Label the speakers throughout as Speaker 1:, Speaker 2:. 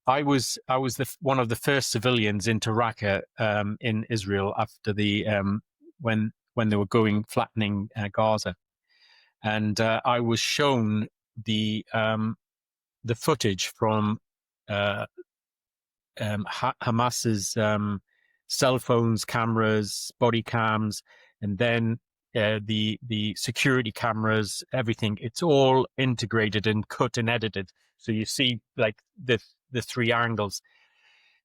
Speaker 1: one of the first civilians into Raqqa in Israel after the when they were flattening Gaza, and I was shown the footage from Hamas's cell phones, cameras, body cams, and then the security cameras, everything. It's all integrated and cut and edited, so you see like the three angles.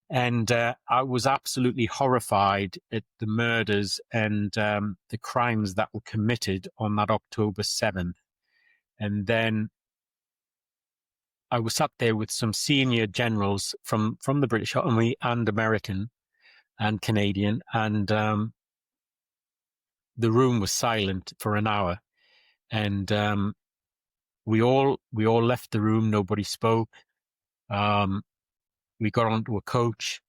Speaker 1: And I was absolutely horrified at the murders and the crimes that were committed on that October 7th. And then I was sat there with some senior generals from the British Army and American and Canadian, and the room was silent for an hour. And we all left the room. Nobody spoke. We got onto a coach,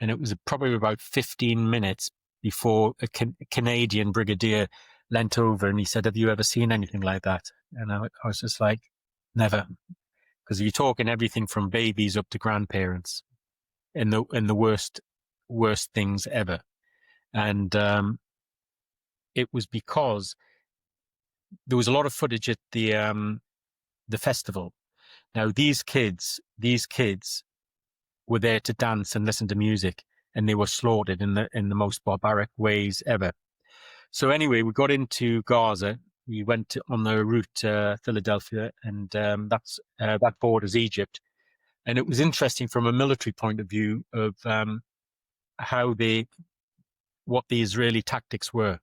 Speaker 1: and it was probably about 15 minutes before a Canadian brigadier leant over and he said, "Have you ever seen anything like that?" And I was just like, "Never." Because you're talking everything from babies up to grandparents, in the worst things ever. And it was because there was a lot of footage at the festival. Now these kids were there to dance and listen to music, and they were slaughtered in the most barbaric ways ever. So anyway, we got into Gaza. We went on the route to Philadelphia, and that borders Egypt. And it was interesting from a military point of view of what the Israeli tactics were.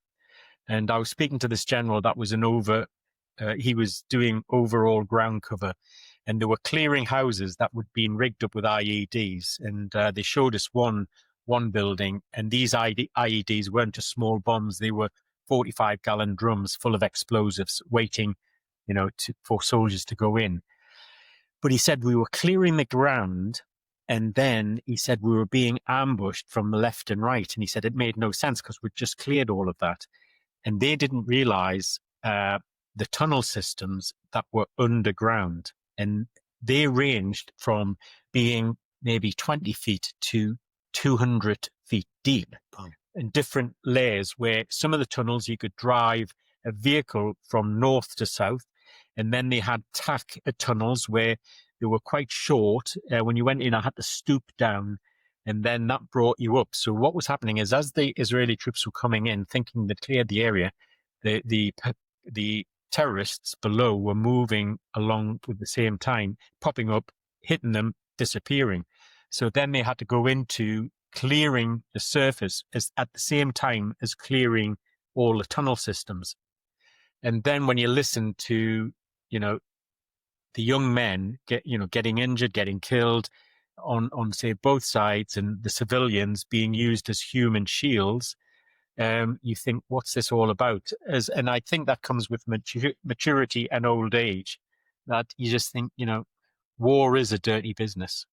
Speaker 1: And I was speaking to this general that was he was doing overall ground cover, and they were clearing houses that were being rigged up with IEDs. And they showed us one building, and these IEDs weren't just small bombs; they were 45-gallon drums full of explosives, waiting, for soldiers to go in. But he said we were clearing the ground, and then he said we were being ambushed from the left and right. And he said it made no sense because we'd just cleared all of that. And they didn't realize the tunnel systems that were underground. And they ranged from being maybe 20 feet to 200 feet deep, in different layers, where some of the tunnels you could drive a vehicle from north to south. And then they had tack tunnels where they were quite short. When you went in, I had to stoop down, and then that brought you up. So what was happening is, as the Israeli troops were coming in, thinking they'd cleared the area, the terrorists below were moving along with the same time, popping up, hitting them, disappearing. So then they had to go into clearing the surface at the same time as clearing all the tunnel systems. And then when you listen to, the young men getting injured, getting killed on say both sides, and the civilians being used as human shields, you think, what's this all about? And I think that comes with maturity and old age, that you just think, war is a dirty business.